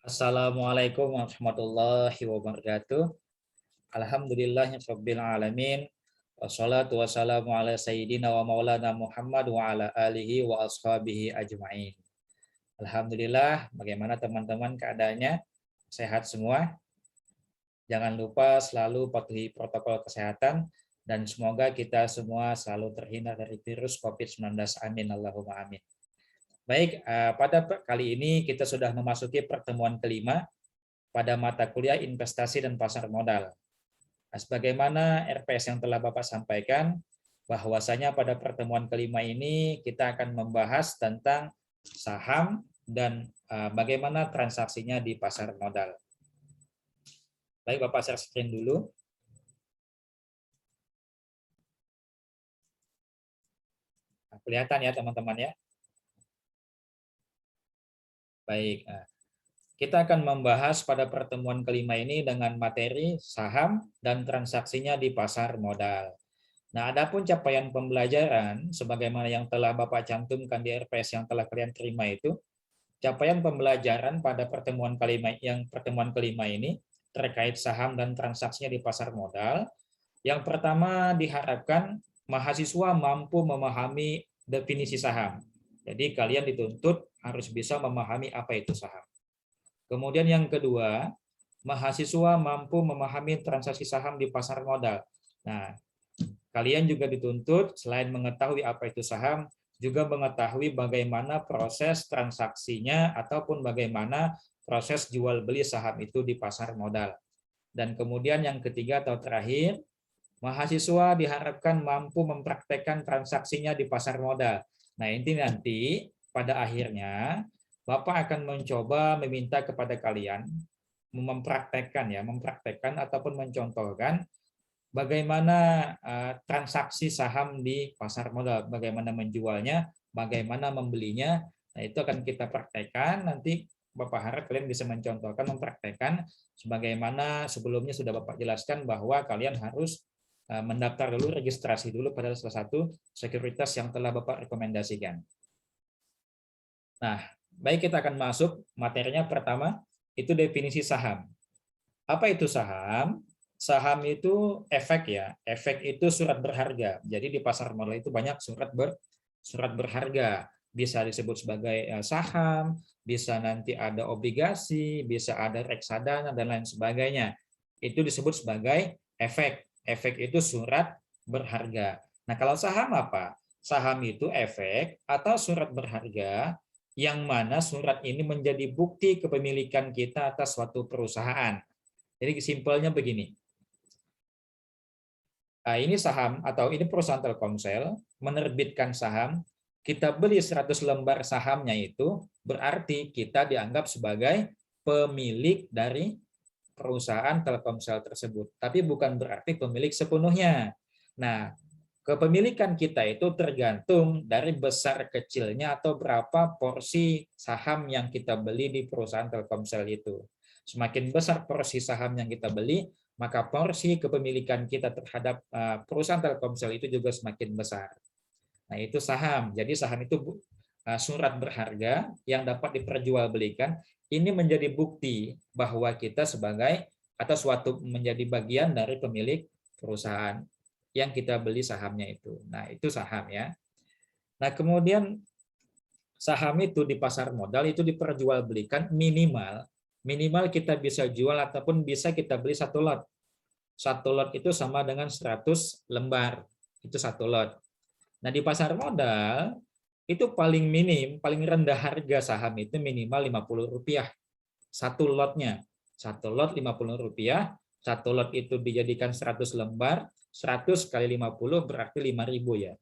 Assalamualaikum warahmatullahi wabarakatuh. Alhamdulillahirabbil alamin. Wassalatu wassalamu ala sayyidina wa maulana Muhammad wa ala alihi wa ashabihi ajmain. Alhamdulillah, bagaimana teman-teman keadaannya? Sehat semua? Jangan lupa selalu patuhi protokol kesehatan dan semoga kita semua selalu terhindar dari virus COVID-19. Amin Allahumma amin. Baik, pada kali ini kita sudah memasuki pertemuan kelima pada mata kuliah investasi dan pasar modal. Sebagaimana RPS yang telah Bapak sampaikan, bahwasanya pada pertemuan kelima ini kita akan membahas tentang saham dan bagaimana transaksinya di pasar modal. Baik, Bapak share screen dulu. Nah, kelihatan ya teman-teman ya. Baik, kita akan membahas pada pertemuan kelima ini dengan materi saham dan transaksinya di pasar modal. Nah, adapun capaian pembelajaran, sebagaimana yang telah Bapak cantumkan di RPS yang telah kalian terima itu, capaian pembelajaran pada pertemuan kelima ini terkait saham dan transaksinya di pasar modal. Yang pertama diharapkan mahasiswa mampu memahami definisi saham. Jadi kalian dituntut harus bisa memahami apa itu saham. Kemudian yang kedua, mahasiswa mampu memahami transaksi saham di pasar modal. Nah, kalian juga dituntut selain mengetahui apa itu saham, juga mengetahui bagaimana proses transaksinya ataupun bagaimana proses jual beli saham itu di pasar modal. Dan kemudian yang ketiga atau terakhir, mahasiswa diharapkan mampu mempraktekkan transaksinya di pasar modal. Nah, ini nanti pada akhirnya Bapak akan mencoba meminta kepada kalian mempraktekkan ataupun mencontohkan bagaimana transaksi saham di pasar modal, bagaimana menjualnya, bagaimana membelinya. Nah, itu akan kita praktekkan. Nanti Bapak harap kalian bisa mencontohkan, mempraktekkan sebagaimana sebelumnya sudah Bapak jelaskan bahwa kalian harus mendaftar dulu, registrasi dulu pada salah satu sekuritas yang telah Bapak rekomendasikan. Nah, baik, kita akan masuk materinya. Pertama, itu definisi saham. Apa itu saham? Saham itu efek ya. Efek itu surat berharga. Jadi di pasar modal itu banyak surat berharga. Bisa disebut sebagai saham, bisa nanti ada obligasi, bisa ada reksadana dan lain sebagainya. Itu disebut sebagai efek. Efek itu surat berharga. Nah, kalau saham apa? Saham itu efek atau surat berharga yang mana surat ini menjadi bukti kepemilikan kita atas suatu perusahaan. Jadi simpelnya begini. Nah, ini saham atau ini perusahaan Telkomsel menerbitkan saham, kita beli 100 lembar sahamnya itu berarti kita dianggap sebagai pemilik dari perusahaan Telkomsel tersebut. Tapi bukan berarti pemilik sepenuhnya. Nah, kepemilikan kita itu tergantung dari besar kecilnya atau berapa porsi saham yang kita beli di perusahaan Telkomsel itu. Semakin besar porsi saham yang kita beli, maka porsi kepemilikan kita terhadap perusahaan Telkomsel itu juga semakin besar. Nah, itu saham. Jadi saham itu surat berharga yang dapat diperjualbelikan. Ini menjadi bukti bahwa kita sebagai atau suatu menjadi bagian dari pemilik perusahaan yang kita beli sahamnya itu. Nah, itu saham ya. Nah, kemudian saham itu di pasar modal itu diperjualbelikan minimal kita bisa jual ataupun bisa kita beli satu lot. Satu lot itu sama dengan 100 lembar. Itu satu lot. Nah, di pasar modal itu paling rendah harga saham itu minimal Rp50. Satu lotnya. Satu lot Rp50. Satu lot itu dijadikan 100 lembar, 100 kali 50 berarti 5.000 ya.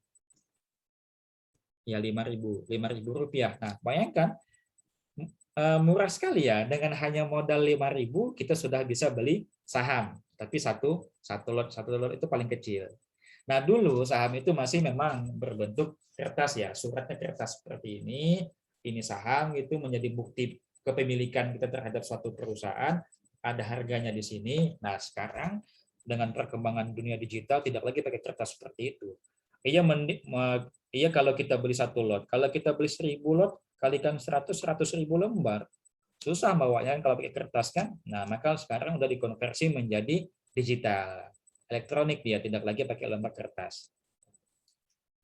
Ya, 5.000. Rp5.000. Nah, bayangkan murah sekali ya, dengan hanya modal 5.000 kita sudah bisa beli saham. Tapi satu lot itu paling kecil. Nah, dulu saham itu masih memang berbentuk kertas ya, suratnya kertas seperti ini. Ini saham itu menjadi bukti kepemilikan kita terhadap suatu perusahaan, ada harganya di sini. Nah, sekarang dengan perkembangan dunia digital tidak lagi pakai kertas seperti itu. Iya, kalau kita beli satu lot, kalau kita beli 1.000 lot kalikan 100 100.000 lembar. Susah bawanya kalau pakai kertas kan. Nah, maka sekarang udah dikonversi menjadi digital. Elektronik dia, tidak lagi pakai lembar kertas.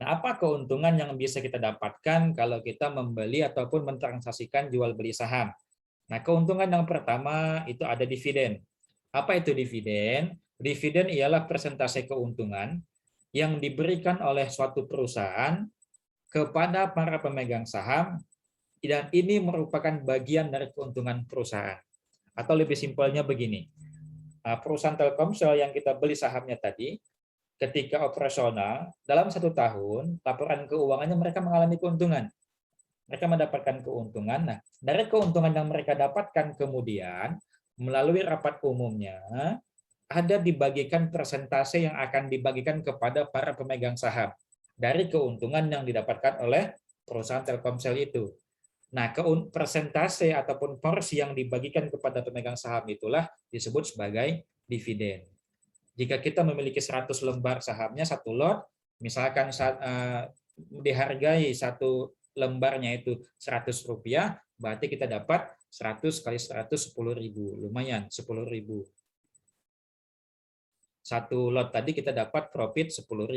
Nah, apa keuntungan yang bisa kita dapatkan kalau kita membeli ataupun mentransaksikan jual beli saham? Nah, keuntungan yang pertama itu ada dividen. Apa itu dividen? Dividen ialah persentase keuntungan yang diberikan oleh suatu perusahaan kepada para pemegang saham, dan ini merupakan bagian dari keuntungan perusahaan. Atau lebih simpelnya begini, perusahaan Telkomsel yang kita beli sahamnya tadi, ketika operasional, dalam 1 tahun, laporan keuangannya mereka mengalami keuntungan. Mereka mendapatkan keuntungan. Nah, dari keuntungan yang mereka dapatkan kemudian, melalui rapat umumnya, ada dibagikan persentase yang akan dibagikan kepada para pemegang saham dari keuntungan yang didapatkan oleh perusahaan Telkomsel itu. Nah, persentase ataupun porsi yang dibagikan kepada pemegang saham itulah disebut sebagai dividen. Jika kita memiliki 100 lembar sahamnya, 1 lot, misalkan dihargai 1 lembarnya itu Rp100, berarti kita dapat 100 kali 100 10.000, lumayan 10.000. 1 lot tadi kita dapat profit 10.000.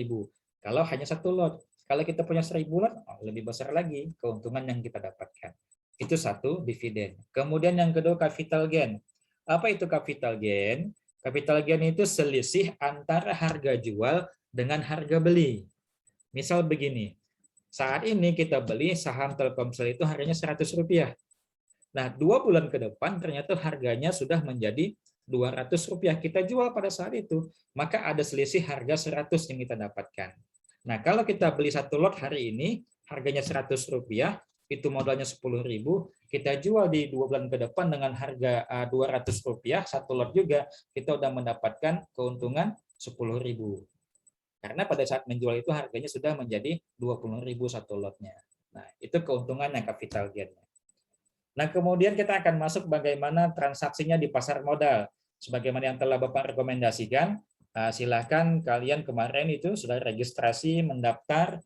Kalau hanya 1 lot, kalau kita punya 1.000 lot, lebih besar lagi keuntungan yang kita dapatkan. Itu satu, dividen. Kemudian yang kedua, capital gain. Apa itu capital gain? Capital gain itu selisih antara harga jual dengan harga beli. Misal begini, saat ini kita beli saham Telkomsel itu harganya Rp100. Nah, 2 bulan ke depan ternyata harganya sudah menjadi Rp200. Kita jual pada saat itu, maka ada selisih harga 100 yang kita dapatkan. Nah, kalau kita beli 1 lot hari ini, harganya Rp100, itu modalnya 10.000, kita jual di 2 bulan ke depan dengan harga Rp200, 1 lot juga, kita udah mendapatkan keuntungan 10.000. Karena pada saat menjual itu harganya sudah menjadi 20.000 1 lotnya. Nah, itu keuntungannya capital gain-nya. Nah, kemudian kita akan masuk bagaimana transaksinya di pasar modal. Sebagaimana yang telah Bapak rekomendasikan, silakan kalian kemarin itu sudah registrasi, mendaftar,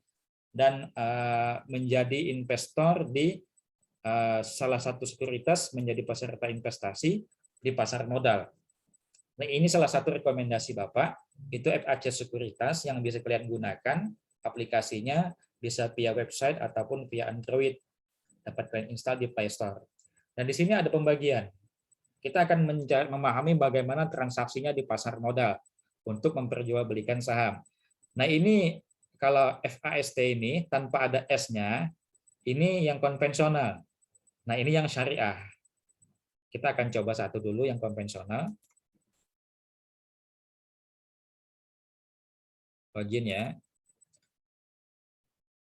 dan menjadi investor di salah satu sekuritas, menjadi peserta investasi di pasar modal. Nah, ini salah satu rekomendasi Bapak, itu FAC Sekuritas yang bisa kalian gunakan, aplikasinya bisa via website ataupun via Android. Dapat kalian install di Play Store. Dan di sini ada pembagian. Kita akan memahami bagaimana transaksinya di pasar modal untuk memperjualbelikan saham. Nah, ini kalau FAST ini tanpa ada S-nya, ini yang konvensional. Nah, ini yang syariah. Kita akan coba satu dulu yang konvensional. Login ya.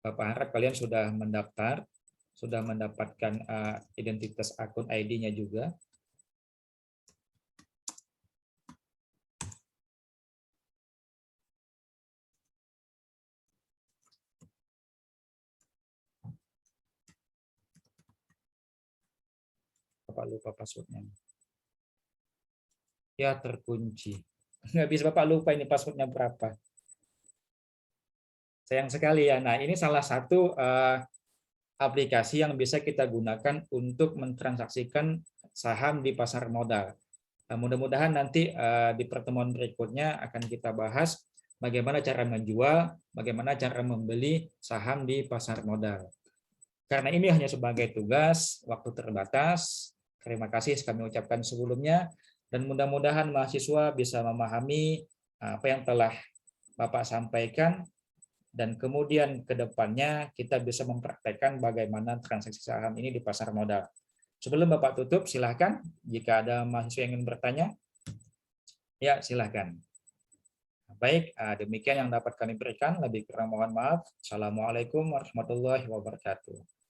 Bapak harap kalian sudah mendaftar, sudah mendapatkan identitas akun ID-nya juga. Bapak lupa passwordnya. Ya, terkunci. Nggak bisa Bapak lupa ini passwordnya berapa. Sayang sekali ya. Nah, ini salah satu aplikasi yang bisa kita gunakan untuk mentransaksikan saham di pasar modal. Nah, mudah-mudahan nanti di pertemuan berikutnya akan kita bahas bagaimana cara menjual, bagaimana cara membeli saham di pasar modal. Karena ini hanya sebagai tugas, waktu terbatas. Terima kasih kami ucapkan sebelumnya, dan mudah-mudahan mahasiswa bisa memahami apa yang telah Bapak sampaikan, dan kemudian ke depannya kita bisa mempraktekkan bagaimana transaksi saham ini di pasar modal. Sebelum Bapak tutup, silahkan jika ada mahasiswa yang ingin bertanya. Ya, silahkan. Baik, demikian yang dapat kami berikan. Lebih kurang mohon maaf. Assalamualaikum warahmatullahi wabarakatuh.